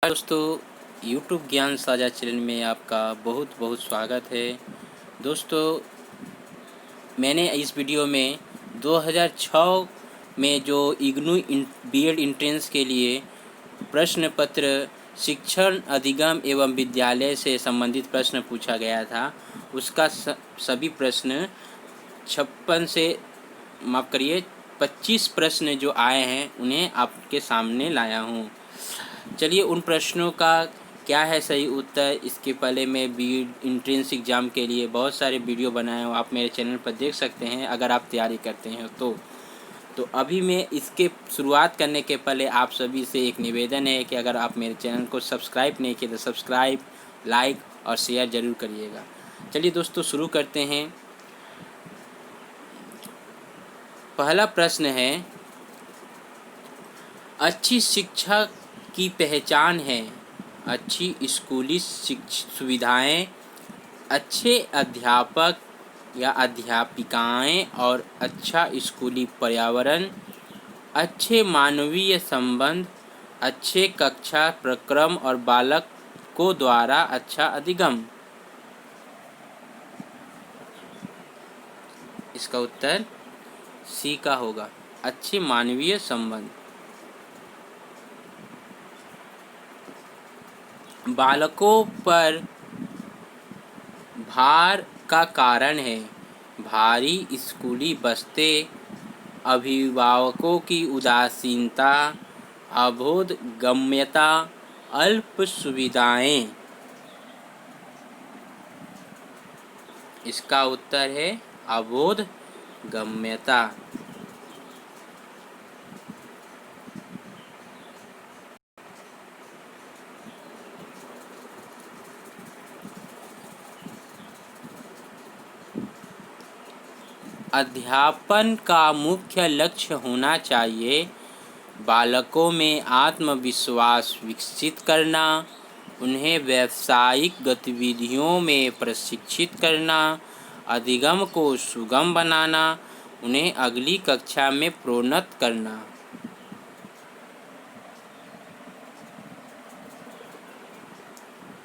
दोस्तों, YouTube ज्ञान साझा चैनल में आपका बहुत बहुत स्वागत है। दोस्तों, मैंने इस वीडियो में 2006 में जो इग्नू बीएड एंट्रेंस के लिए प्रश्न पत्र शिक्षण अधिगम एवं विद्यालय से संबंधित प्रश्न पूछा गया था, उसका सभी प्रश्न 56 से माफ़ करिए 25 प्रश्न जो आए हैं उन्हें आपके सामने लाया हूँ। चलिए उन प्रश्नों का क्या है सही उत्तर, इसके पहले मैं बीएड एंट्रेंस एग्ज़ाम के लिए बहुत सारे वीडियो बनाए हूँ, आप मेरे चैनल पर देख सकते हैं अगर आप तैयारी करते हैं तो अभी मैं इसके शुरुआत करने के पहले आप सभी से एक निवेदन है कि अगर आप मेरे चैनल को सब्सक्राइब नहीं किए तो सब्सक्राइब, लाइक और शेयर ज़रूर करिएगा। चलिए दोस्तों शुरू करते हैं। पहला प्रश्न है, अच्छी शिक्षा की पहचान है अच्छी स्कूली सुविधाएं, अच्छे अध्यापक या अध्यापिकाएं और अच्छा स्कूली पर्यावरण, अच्छे मानवीय संबंध, अच्छे कक्षा प्रक्रम और बालकों द्वारा अच्छा अधिगम। इसका उत्तर सी का होगा, अच्छे मानवीय संबंध। बालकों पर भार का कारण है भारी स्कूली बस्ते, अभिभावकों की उदासीनता, अबोध गम्यता, अल्प सुविधाएं। इसका उत्तर है अबोध गम्यता। अध्यापन का मुख्य लक्ष्य होना चाहिए बालकों में आत्मविश्वास विकसित करना, उन्हें व्यावसायिक गतिविधियों में प्रशिक्षित करना, अधिगम को सुगम बनाना, उन्हें अगली कक्षा में प्रोन्नत करना।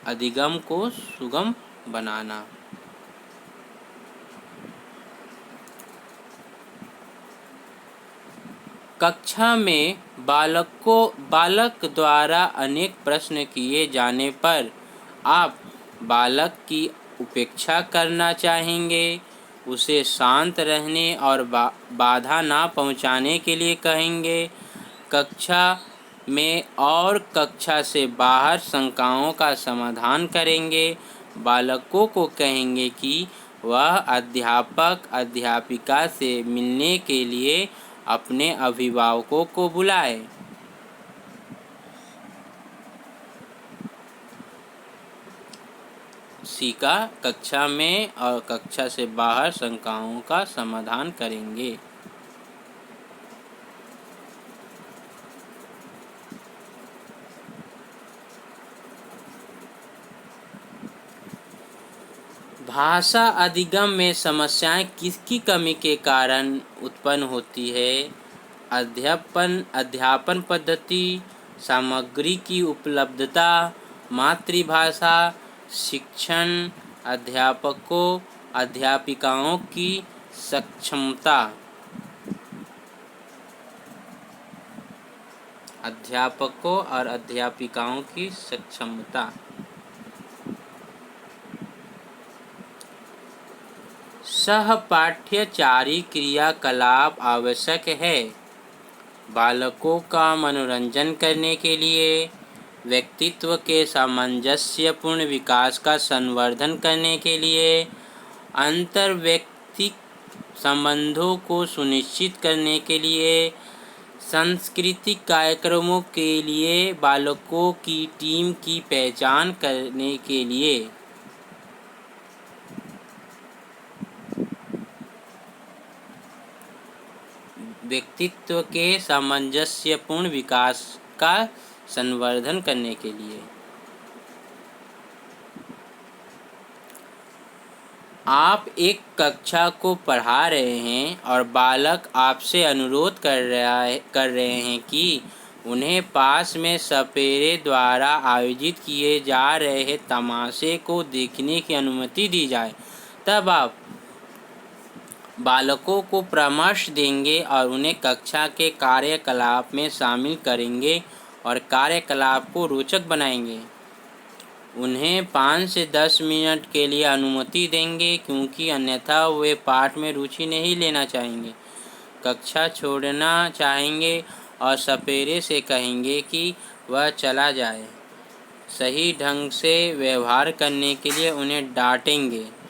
अधिगम को सुगम बनाना। कक्षा में बालक द्वारा अनेक प्रश्न किए जाने पर आप बालक की उपेक्षा करना चाहेंगे, उसे शांत रहने और बाधा ना पहुंचाने के लिए कहेंगे। कक्षा में और कक्षा से बाहर शंकाओं का समाधान करेंगे। बालकों को कहेंगे कि वह अध्यापक अध्यापिका से मिलने के लिए अपने अभिभावकों को बुलाए। सी का, कक्षा में और कक्षा से बाहर शंकाओं का समाधान करेंगे। भाषा अधिगम में समस्याएं किसकी कमी के कारण उत्पन्न होती है? अध्यापन पद्धति, सामग्री की उपलब्धता, मातृभाषा, शिक्षण, अध्यापकों अध्यापिकाओं की सक्षमता। अध्यापकों और अध्यापिकाओं की सक्षमता। सहपाठ्यचारी क्रियाकलाप आवश्यक है बालकों का मनोरंजन करने के लिए, व्यक्तित्व के सामंजस्यपूर्ण विकास का संवर्धन करने के लिए, अंतर्वैयक्तिक संबंधों को सुनिश्चित करने के लिए, सांस्कृतिक कार्यक्रमों के लिए, बालकों की टीम की पहचान करने के लिए। व्यक्तित्व के सामंजस्यपूर्ण विकास का संवर्धन करने के लिए। आप एक कक्षा को पढ़ा रहे हैं और बालक आपसे अनुरोध कर रहे हैं कि उन्हें पास में सपेरे द्वारा आयोजित किए जा रहे तमाशे को देखने की अनुमति दी जाए। तब आप बालकों को परामर्श देंगे और उन्हें कक्षा के कार्यकलाप में शामिल करेंगे और कार्यकलाप को रोचक बनाएंगे। उन्हें 5 से 10 मिनट के लिए अनुमति देंगे, क्योंकि अन्यथा वे पाठ में रुचि नहीं लेना चाहेंगे, कक्षा छोड़ना चाहेंगे और सपेरे से कहेंगे कि वह चला जाए। सही ढंग से व्यवहार करने के लिए उन्हें डांटेंगे।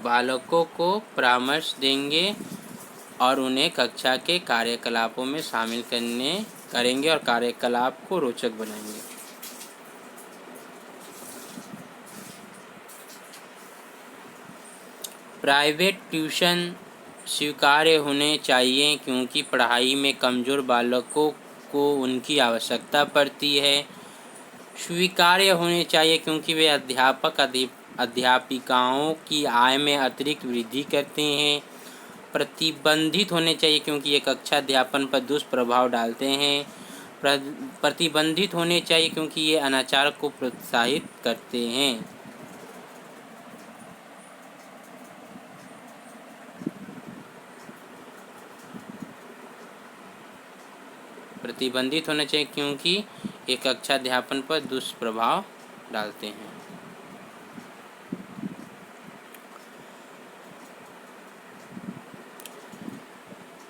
बालकों को परामर्श देंगे और उन्हें कक्षा के कार्यकलापों में शामिल करेंगे और कार्यकलाप को रोचक बनाएंगे। प्राइवेट ट्यूशन स्वीकार्य होने चाहिए, क्योंकि पढ़ाई में कमज़ोर बालकों को उनकी आवश्यकता पड़ती है। स्वीकार्य होने चाहिए क्योंकि वे अध्यापिकाओं की आय में अतिरिक्त वृद्धि करते हैं। प्रतिबंधित होने चाहिए क्योंकि ये कक्षा अध्यापन पर दुष्प्रभाव डालते हैं। प्रतिबंधित होने चाहिए क्योंकि ये अनाचार को प्रोत्साहित करते हैं। प्रतिबंधित होना चाहिए क्योंकि ये कक्षा अध्यापन पर दुष्प्रभाव डालते हैं।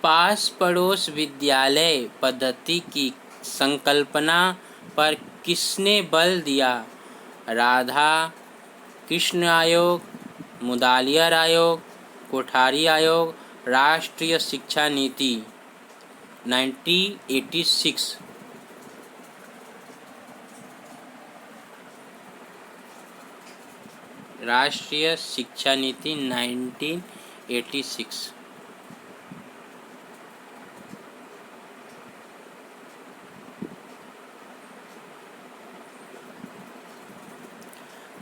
पास पड़ोस विद्यालय पद्धति की संकल्पना पर किसने बल दिया? राधा कृष्ण आयोग, मुदलियार आयोग, कोठारी आयोग, राष्ट्रीय शिक्षा नीति 1986। राष्ट्रीय शिक्षा नीति 1986।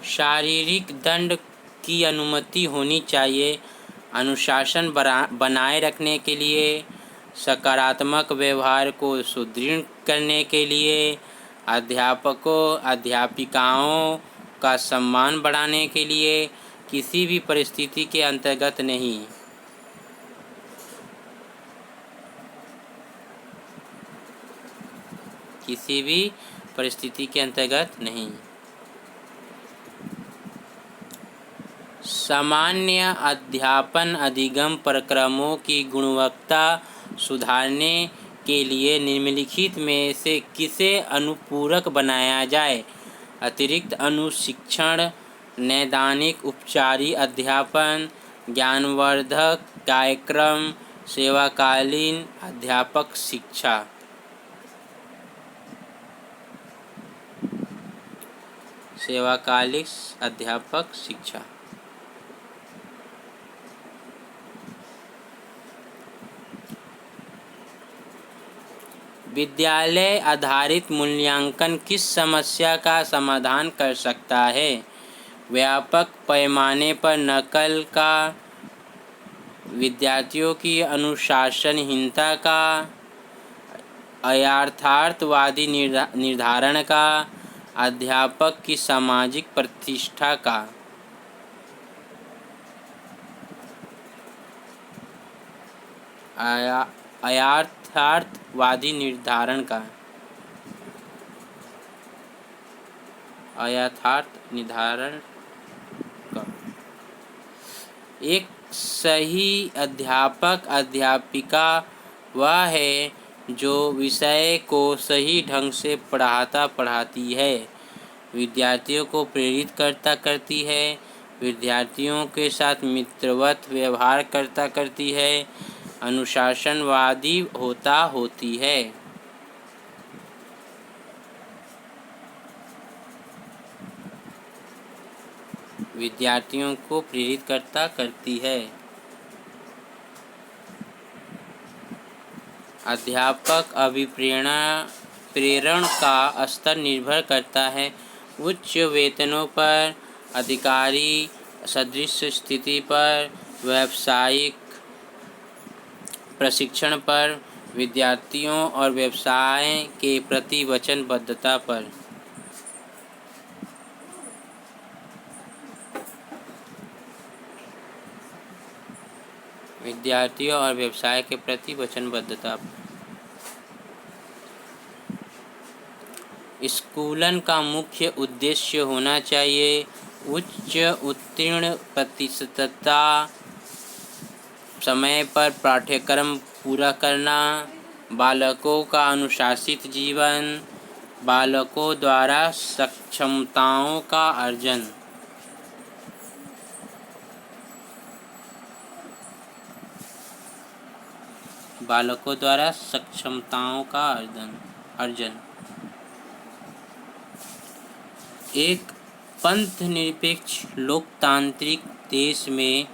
शारीरिक दंड की अनुमति होनी चाहिए। अनुशासन बनाए रखने के लिए, सकारात्मक व्यवहार को सुदृढ़ करने के लिए, अध्यापकों अध्यापिकाओं का सम्मान बढ़ाने के लिए, किसी भी परिस्थिति के अंतर्गत नहीं। किसी भी परिस्थिति के अंतर्गत नहीं। सामान्य अध्यापन अधिगम कार्यक्रमों की गुणवत्ता सुधारने के लिए निम्नलिखित में से किसे अनुपूरक बनाया जाए? अतिरिक्त अनुशिक्षण, नैदानिक उपचारी अध्यापन, ज्ञानवर्धक कार्यक्रम, सेवाकालीन अध्यापक शिक्षा। सेवाकालीन अध्यापक शिक्षा। विद्यालय आधारित मूल्यांकन किस समस्या का समाधान कर सकता है? व्यापक पैमाने पर नकल का, विद्यार्थियों की अनुशासनहीनता का, अयथार्थवादी निर्धारण का, अध्यापक की सामाजिक प्रतिष्ठा का। अयथार्थवादी निर्धारण का। अयथार्थ निर्धारण का। एक सही अध्यापक अध्यापिका वह है जो विषय को सही ढंग से पढ़ाती है, विद्यार्थियों को प्रेरित करती है, विद्यार्थियों के साथ मित्रवत व्यवहार करती है, अनुशासनवादी होती है। विद्यार्थियों को प्रेरित करती है। अध्यापक अभिप्रेरण का स्तर निर्भर करता है उच्च वेतनों पर, अधिकारी सदृश स्थिति पर, व्यावसायिक प्रशिक्षण पर, विद्यार्थियों और व्यवसाय के प्रति वचनबद्धता पर। विद्यार्थियों और व्यवसाय के प्रति वचनबद्धता। स्कूलन का मुख्य उद्देश्य होना चाहिए उच्च उत्तीर्ण प्रतिशतता, समय पर पाठ्यक्रम पूरा करना, बालकों का अनुशासित जीवन, बालकों द्वारा सक्षमताओं का अर्जन। बालकों द्वारा सक्षमताओं का अर्जन। एक पंथ निरपेक्ष लोकतांत्रिक देश में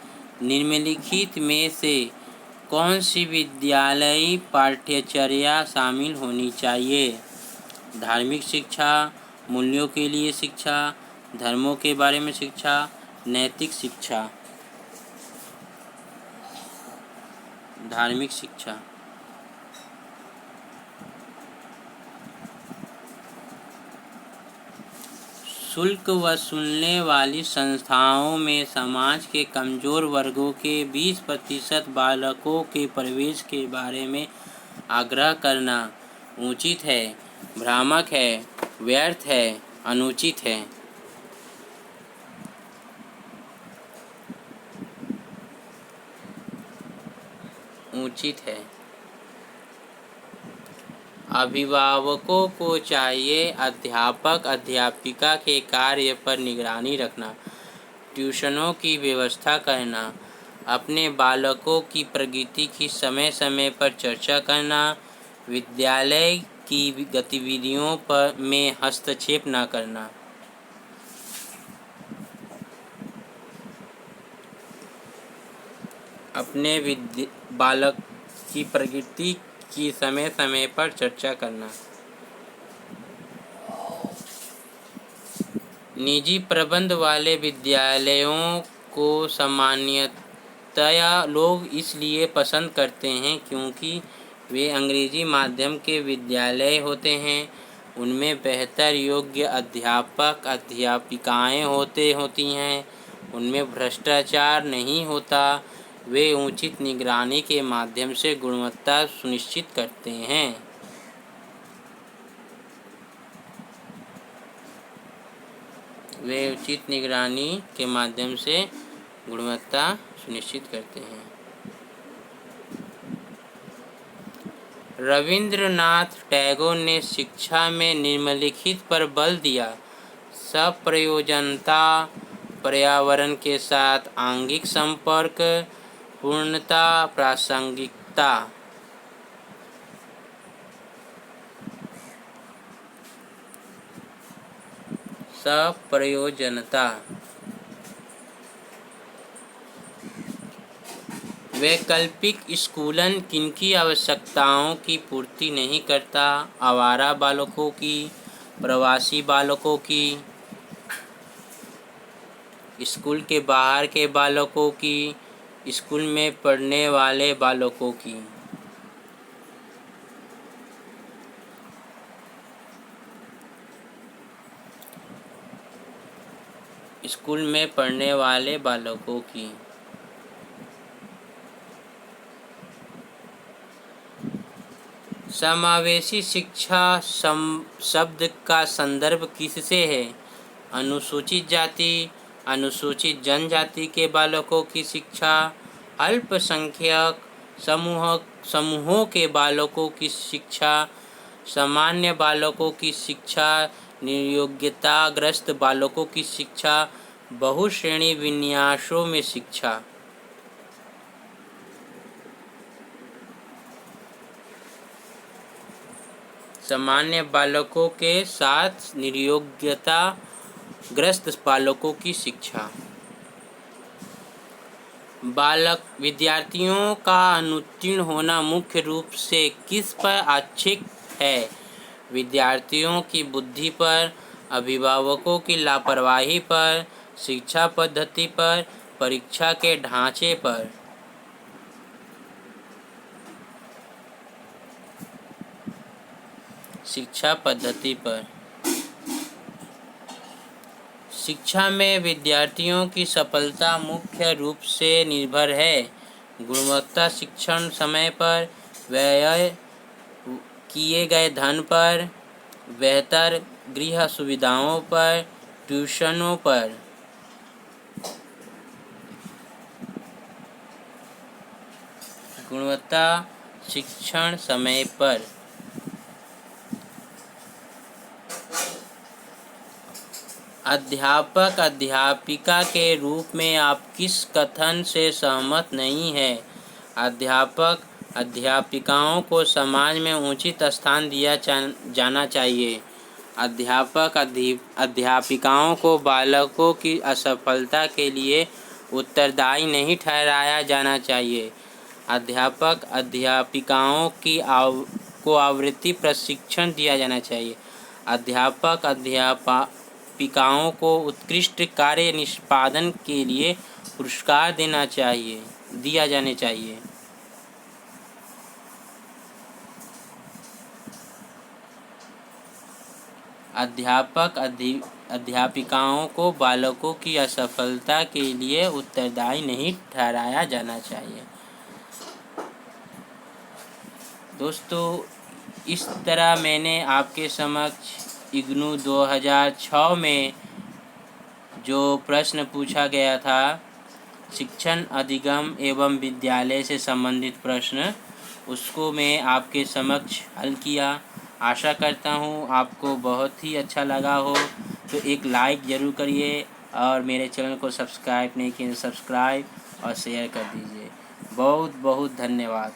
निम्नलिखित में से कौन सी विद्यालयी पाठ्यचर्या शामिल होनी चाहिए? धार्मिक शिक्षा, मूल्यों के लिए शिक्षा, धर्मों के बारे में शिक्षा, नैतिक शिक्षा। धार्मिक शिक्षा। शुल्क वसूलने वाली संस्थाओं में समाज के कमजोर वर्गों के 20% बालकों के प्रवेश के बारे में आग्रह करना उचित है, भ्रामक है, व्यर्थ है, अनुचित है। उचित है। अभिभावकों को चाहिए अध्यापक अध्यापिका के कार्य पर निगरानी रखना, ट्यूशनों की व्यवस्था करना, अपने बालकों की प्रगति की समय समय पर चर्चा करना, विद्यालय की गतिविधियों में हस्तक्षेप न करना। अपने बालक की प्रगति की समय समय पर चर्चा करना। निजी प्रबंध वाले विद्यालयों को सामान्यतया लोग इसलिए पसंद करते हैं क्योंकि वे अंग्रेजी माध्यम के विद्यालय होते हैं। उनमें बेहतर योग्य अध्यापक अध्यापिकाएं होती हैं। उनमें भ्रष्टाचार नहीं होता। वे उचित निगरानी के माध्यम से गुणवत्ता सुनिश्चित करते हैं। वे उचित निगरानी के माध्यम से गुणवत्ता सुनिश्चित करते हैं। रविंद्रनाथ टैगोर ने शिक्षा में निम्नलिखित पर बल दिया: सप्रयोजनता, पर्यावरण के साथ आंगिक संपर्क, पूर्णता, प्रासंगिकता। सप्रयोजनता। वैकल्पिक स्कूलन किनकी आवश्यकताओं की पूर्ति नहीं करता? आवारा बालकों की, प्रवासी बालकों की, स्कूल के बाहर के बालकों की, स्कूल में पढ़ने वाले बालकों की। स्कूल में पढ़ने वाले बालकों की। समावेशी शिक्षा शब्द का संदर्भ किससे है? अनुसूचित जाति, अनुसूचित जनजाति के बालकों की शिक्षा, अल्पसंख्यक समूहों के बालकों की शिक्षा, सामान्य बालकों की शिक्षा, निर्योग्यताग्रस्त बालकों की शिक्षा, बहुश्रेणी विन्यासों में शिक्षा। सामान्य बालकों के साथ निर्योग्यताग्रस्त बालकों की शिक्षा। विद्यार्थियों का अनुत्तीर्ण होना मुख्य रूप से किस पर आच्छिक है? विद्यार्थियों की बुद्धि पर, अभिभावकों की लापरवाही पर, शिक्षा पद्धति पर, परीक्षा के ढांचे पर। शिक्षा पद्धति पर। शिक्षा में विद्यार्थियों की सफलता मुख्य रूप से निर्भर है गुणवत्ता शिक्षण, समय पर व्यय किए गए धन पर, बेहतर गृह सुविधाओं पर, ट्यूशनों पर। गुणवत्ता शिक्षण, समय पर। अध्यापक अध्यापिका के रूप में आप किस कथन से सहमत नहीं हैं? अध्यापक अध्यापिकाओं को समाज में उचित स्थान दिया जाना चाहिए। अध्यापक अध्यापिकाओं को बालकों की असफलता के लिए उत्तरदायी नहीं ठहराया जाना चाहिए। अध्यापक अध्यापिकाओं को आवृत्ति प्रशिक्षण दिया जाना चाहिए। अध्यापक अध्यापिकाओं को उत्कृष्ट कार्य निष्पादन के लिए पुरस्कार दिया जाने चाहिए। अध्यापक अध्यापिकाओं को बालकों की असफलता के लिए उत्तरदायी नहीं ठहराया जाना चाहिए। दोस्तों, इस तरह मैंने आपके समक्ष इग्नू 2006 में जो प्रश्न पूछा गया था, शिक्षण अधिगम एवं विद्यालय से संबंधित प्रश्न, उसको मैं आपके समक्ष हल किया। आशा करता हूँ आपको बहुत ही अच्छा लगा हो, तो एक लाइक ज़रूर करिए और मेरे चैनल को सब्सक्राइब नहीं किए तो सब्सक्राइब और शेयर कर दीजिए। बहुत बहुत धन्यवाद।